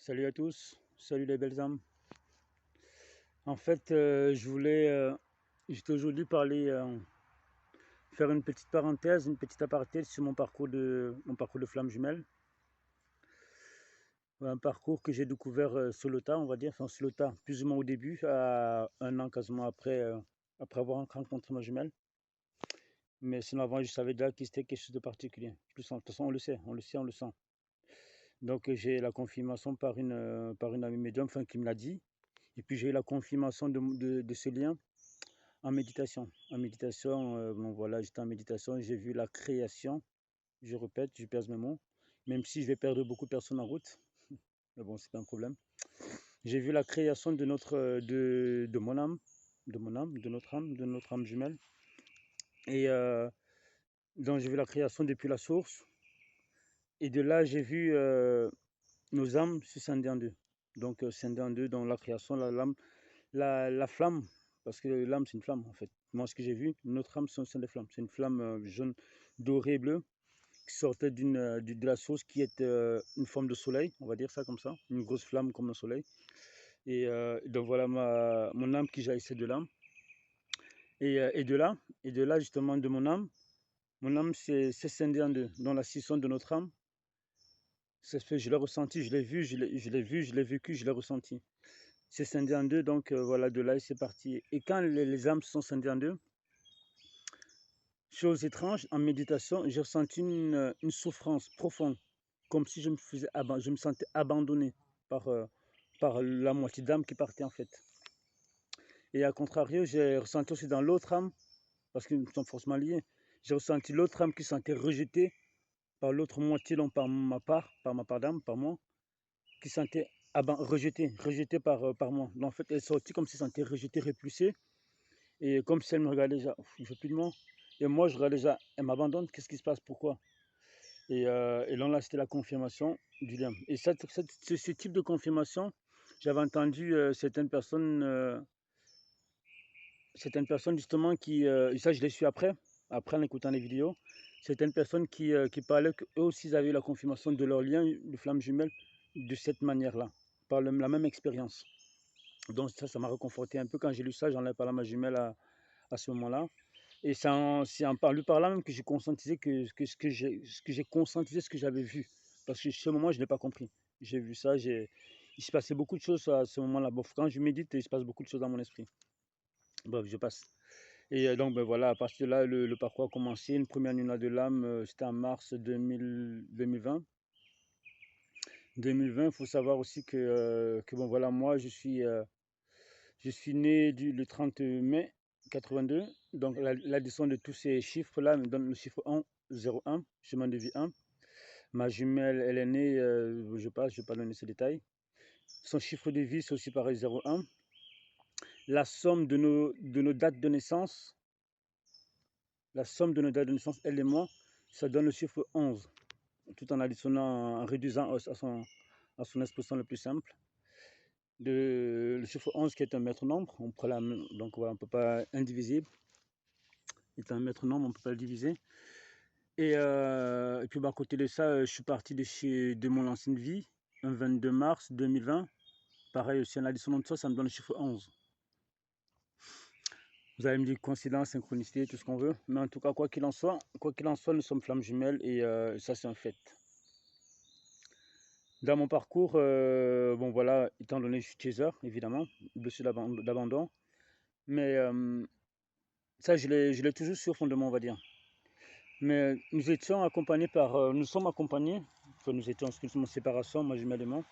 Salut à tous, salut les belles âmes. En fait, j'étais aujourd'hui parler, faire une petite parenthèse, une petite aparté sur mon parcours de flamme jumelle. Un parcours que j'ai découvert sur le tas, on va dire, enfin sur le tas, plus ou moins au début, à un an quasiment après avoir rencontré ma jumelle. Mais sinon avant, je savais déjà que c'était quelque chose de particulier. De toute façon, on le sait, on le sait, on le sent. Donc j'ai la confirmation par une amie médium, enfin qui me l'a dit. Et puis j'ai eu la confirmation de ce lien en méditation. En méditation, bon voilà, j'étais en méditation, j'ai vu la création, je répète, je pèse mes mots, même si je vais perdre beaucoup de personnes en route, mais bon, c'est pas un problème. J'ai vu la création de mon âme, de notre âme jumelle. Et donc j'ai vu la création depuis la source. Et de là, j'ai vu nos âmes se scinder en deux. Donc scinder en deux dans la création, la flamme, parce que l'âme c'est une flamme en fait. Moi ce que j'ai vu, notre âme c'est des flammes. C'est une flamme jaune, dorée, bleue, qui sortait de la source qui est une forme de soleil, on va dire ça comme ça, une grosse flamme comme un soleil. Et donc voilà mon âme qui jaillissait de l'âme. Et de là justement de mon âme s'est scindée en deux. Dans la scission de notre âme, c'est fait, je l'ai ressenti, je l'ai vu, je l'ai vécu, je l'ai ressenti. C'est scindé en deux, donc voilà, de là, c'est parti. Et quand les âmes se sont scindées en deux, chose étrange, en méditation, j'ai ressenti une souffrance profonde, comme si je me sentais abandonné par la moitié d'âme qui partait en fait. Et à contrario, j'ai ressenti aussi dans l'autre âme, parce qu'ils sont forcément liés, j'ai ressenti l'autre âme qui se sentait rejetée par l'autre moitié, donc par ma part d'âme, par moi, qui se sentait rejetée par moi. Donc en fait, elle est sortie comme si elle se sentait rejetée, repoussée. Et comme si elle me regardait déjà, je ne fais plus de mots. Et moi, je regardais déjà, elle m'abandonne, qu'est-ce qui se passe, pourquoi? Et là, c'était la confirmation du lien. Et ce type de confirmation, j'avais entendu certaines personnes justement et ça je l'ai su après en écoutant les vidéos, certaines personnes qui parlaient qu'eux aussi ils avaient eu la confirmation de leur lien de flamme jumelle de cette manière-là, par la même expérience. Donc ça m'a réconforté un peu quand j'ai lu ça, j'en ai parlé à ma jumelle à ce moment-là. Et c'est en lui parlant même que j'ai conscientisé ce que j'ai conscientisé ce que j'avais vu. Parce que ce moment, je ne l'ai pas compris. J'ai vu ça, il se passait beaucoup de choses à ce moment-là. Bon, quand je médite, il se passe beaucoup de choses dans mon esprit. Bref, je passe. Et donc, ben voilà, à partir de là, le parcours a commencé. Une première nuit de l'âme, c'était en mars 2020. 2020, il faut savoir aussi que bon, voilà, moi, je suis né le 30 mai 82. Donc l'addition de tous ces chiffres-là me donne le chiffre 1, 01, chemin de vie 1. Ma jumelle, elle est née, je ne vais pas donner ces détails. Son chiffre de vie, c'est aussi pareil, 01. La somme de nos dates de naissance, elle et moi, ça donne le chiffre 11, tout en additionnant, en réduisant à son expression le plus simple. Le chiffre 11 qui est un maître nombre, donc voilà, on ne peut pas indivisible. Est un maître nombre, on ne peut pas le diviser. Et puis à côté de ça, je suis parti de mon ancienne vie, un 22 mars 2020. Pareil, si on a addition de ça me donne le chiffre 11. Vous allez me dire coïncidence, synchronicité, tout ce qu'on veut. Mais en tout cas, quoi qu'il en soit, nous sommes flammes jumelles et ça, c'est un fait. Dans mon parcours, bon voilà, étant donné que je suis chaser, évidemment, blessure d'abandon. Mais ça, je l'ai toujours su au fond de moi, on va dire. Mais nous sommes accompagnés, enfin, nous étions en séparation, moi jumelle et moi.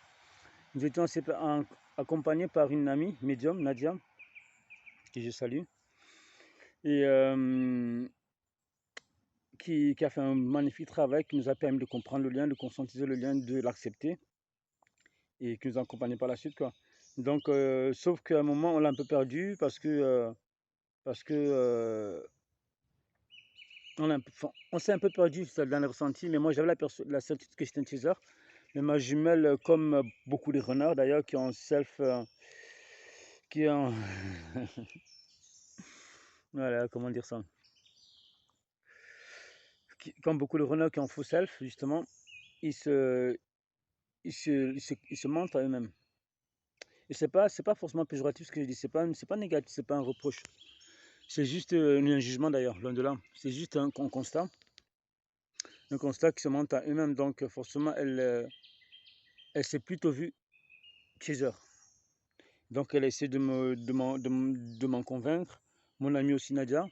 Nous étions accompagnés par une amie médium, Nadia, que je salue, et qui a fait un magnifique travail, qui nous a permis de comprendre le lien, de conscientiser le lien, de l'accepter, et qui nous a accompagnés par la suite, quoi. Donc, sauf qu'à un moment, on l'a un peu perdu parce que on s'est un peu perdu dans le ressenti, mais moi j'avais la certitude que j'étais un teaser. Mais ma jumelle, comme beaucoup de renards d'ailleurs, qui ont qui ont, voilà, comment dire ça, comme beaucoup de renards qui ont faux self, justement, ils se, ils se mentent à eux-mêmes. Et c'est pas forcément péjoratif ce que je dis, c'est pas négatif, c'est pas un reproche. C'est juste un jugement d'ailleurs, loin de là. C'est juste un constat qui se monte à eux-mêmes. Donc forcément, elle s'est plutôt vue teaser. Donc elle essaie de m'en convaincre. Mon ami aussi Nadia,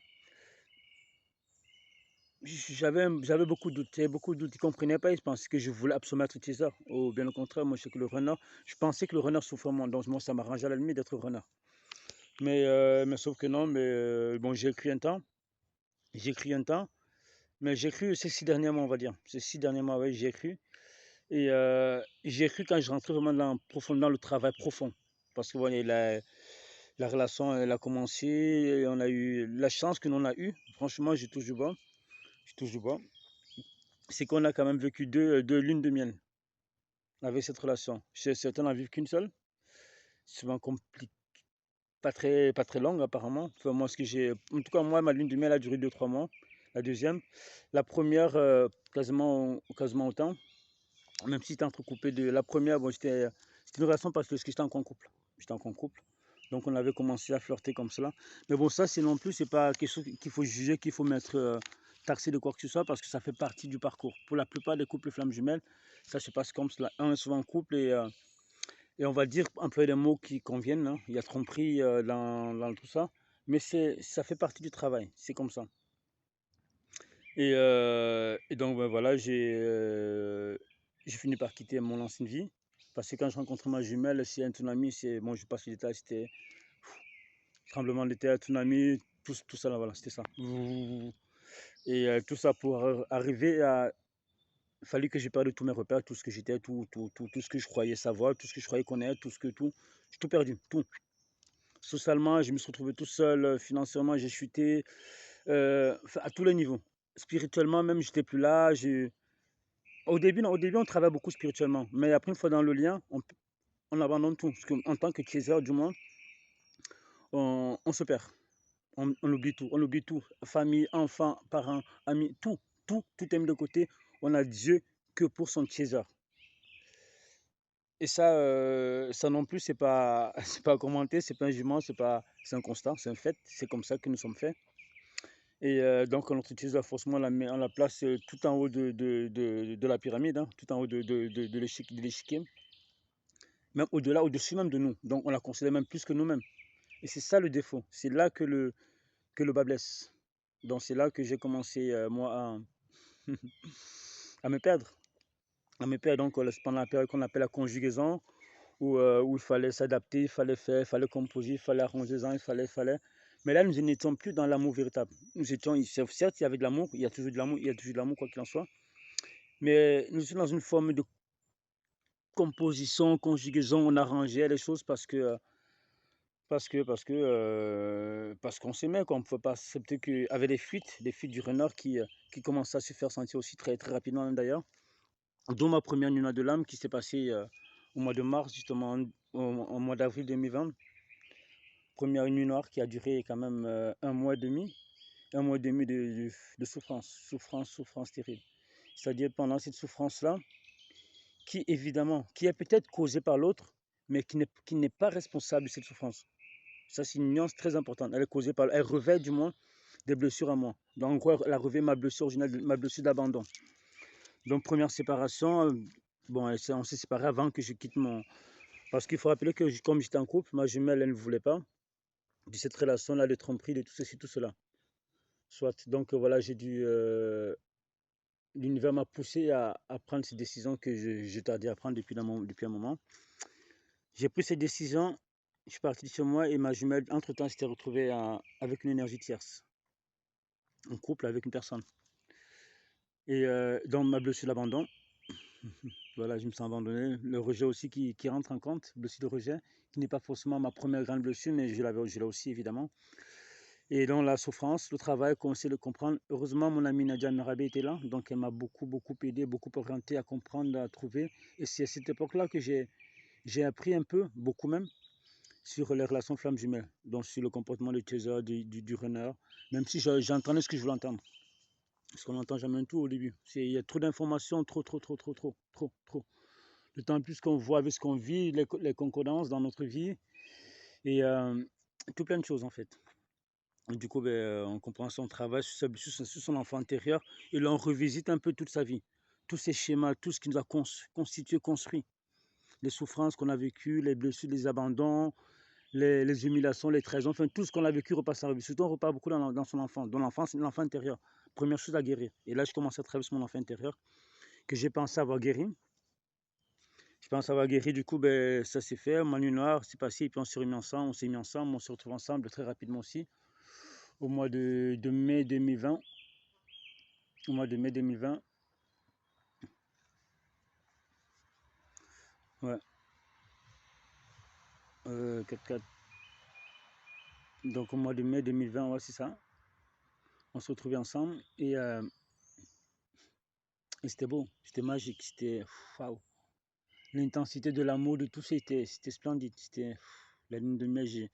j'avais beaucoup de doutes. J'avais beaucoup de doutes. Ils ne comprenaient pas. Ils pensaient que je voulais absolument être teaser. Ou bien au contraire, moi je sais que le runner, je pensais que le runner souffrait moins. Donc moi ça m'arrangeait à la limite d'être runner. Mais sauf que non, mais bon, j'ai écrit un temps. J'ai écrit un temps. Mais j'ai cru ces 6 derniers mois, on va dire. Ces 6 derniers mois, oui, j'ai cru. Et j'ai cru quand je rentrais vraiment dans le travail profond. Parce que voilà, la relation, elle a commencé. Et on a eu la chance que l'on a eue. Franchement, je touche du bois. Je touche du bois. C'est qu'on a quand même vécu deux lunes de miel avec cette relation. Chez certains n'en vivent qu'une seule. Souvent compliqué. Pas très longue apparemment. Enfin, moi, en tout cas, moi, ma lune de miel a duré 2 3 mois. La deuxième. La première, quasiment autant. Même si c'était entrecoupé de la première, bon, c'était une relation parce que j'étais encore en couple. J'étais encore en couple. Donc on avait commencé à flirter comme cela. Mais bon, ça, c'est non plus, c'est pas quelque chose qu'il faut juger, qu'il faut mettre taxé de quoi que ce soit parce que ça fait partie du parcours. Pour la plupart des couples flammes jumelles, ça se passe comme cela. On est souvent en couple et on va dire, employer des mots qui conviennent, hein. Il y a tromperie dans tout ça. Mais ça fait partie du travail. C'est comme ça. Et donc, ben voilà, j'ai fini par quitter mon ancienne vie. Parce que quand je rencontrais ma jumelle, c'est un tsunami, bon, je passe les détails, c'était tremblement de terre, tsunami, tout ça là, voilà, c'était ça. Et tout ça pour arriver à. Il fallait que j'ai perdu tous mes repères, tout ce que j'étais, tout ce que je croyais savoir, tout ce que je croyais connaître, j'ai tout perdu, tout. Socialement, je me suis retrouvé tout seul, financièrement, j'ai chuté, à tous les niveaux. Spirituellement, même, j'étais plus là. Au début, non, au début, on travaille beaucoup spirituellement. Mais après, une fois dans le lien, on abandonne tout. Parce qu'en tant que chaser, du moins, on se perd. On oublie tout. On oublie tout. Famille, enfants, parents, amis, tout est mis de côté. On a Dieu que pour son chaser. Et ça non plus, c'est pas, c'est pas à commenter, c'est pas un jugement, c'est un constat, c'est un fait. C'est comme ça que nous sommes faits. Et donc, notre chaser, forcément, on la place tout en haut de la pyramide, hein, tout en haut de l'échiquier. Même au-delà, au-dessus même de nous. Donc on la considère même plus que nous-mêmes. Et c'est ça le défaut. C'est là que le bas blesse. Donc c'est là que j'ai commencé, moi, à me perdre. À me perdre donc pendant la période qu'on appelle la conjugaison, où il fallait s'adapter, il fallait faire, il fallait composer, il fallait arranger ça, il fallait. Mais là, nous n'étions plus dans l'amour véritable. Nous étions, certes, il y avait de l'amour, il y a toujours de l'amour, il y a toujours de l'amour, quoi qu'il en soit. Mais nous étions dans une forme de composition, conjugaison, on arrangeait les choses parce qu'on s'aimait, qu'on ne pouvait pas accepter qu'avec des fuites du renard qui commençaient à se faire sentir aussi très, très rapidement d'ailleurs. Dont ma première nuit de l'âme qui s'est passée au mois de mars, justement, au mois d'avril 2020. Première nuit noire qui a duré quand même un mois et demi. Un mois et demi de souffrance terrible. C'est-à-dire pendant cette souffrance-là, qui évidemment, qui est peut-être causée par l'autre, mais qui n'est pas responsable de cette souffrance. Ça, c'est une nuance très importante. Elle revêt du moins des blessures à moi. Donc, en gros, elle a revêt ma blessure originale, ma blessure d'abandon. Donc, première séparation, bon, on s'est séparés avant que je quitte mon. Parce qu'il faut rappeler que, comme j'étais en couple, ma jumelle, elle ne voulait pas de cette relation-là, de tromperie, de tout ceci, tout cela. Soit, donc voilà, j'ai dû. L'univers m'a poussé à prendre ces décisions que je tardais à prendre depuis un moment. J'ai pris ces décisions, je suis parti de chez moi et ma jumelle, entre-temps, s'était retrouvée avec une énergie tierce, en couple avec une personne. Et dans ma blessure d'abandon, voilà, je me sens abandonné. Le rejet aussi qui rentre en compte, blessure de rejet, qui n'est pas forcément ma première grande blessure, mais je l'ai aussi évidemment. Et dans la souffrance, le travail, commencer à le comprendre. Heureusement, mon amie Nadia Merabé était là, donc elle m'a beaucoup, beaucoup aidé, beaucoup orienté à comprendre, à trouver. Et c'est à cette époque-là que j'ai appris un peu, beaucoup même, sur les relations flammes jumelles, donc sur le comportement du chaser, du runner, même si j'entendais ce que je voulais entendre. Parce qu'on n'entend jamais tout au début. Il y a trop d'informations, trop. D'autant plus qu'on voit avec ce qu'on vit, les concordances dans notre vie et tout plein de choses en fait. Et du coup, on comprend son travail sur son enfant intérieur et là, on revisite un peu toute sa vie, tous ces schémas, tout ce qui nous a constitué, construit, les souffrances qu'on a vécues, les blessures, les abandons, les humiliations, les trahisons, enfin tout ce qu'on a vécu repasse en revue. Surtout, on repart beaucoup dans son enfant, dans l'enfance, l'enfant intérieur. Première chose à guérir. Et là, je commence à travailler sur mon enfant intérieur que j'ai pensé avoir guéri. Je pense avoir guéri, du coup, ça s'est fait. Ma nuit noire, c'est passé, et puis on s'est remis ensemble, on s'est retrouvés ensemble très rapidement aussi, au mois de mai 2020. Au mois de mai 2020, ouais, 4-4. Donc au mois de mai 2020, ouais, c'est ça. On s'est retrouvés ensemble et c'était beau, c'était magique, c'était waouh. L'intensité de l'amour de tout, c'était splendide. C'était la lune de miel,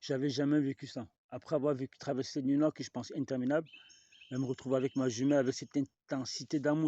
j'avais jamais vécu ça. Après avoir traversé cette nuit noire que je pense interminable, je me retrouve avec ma jumelle avec cette intensité d'amour.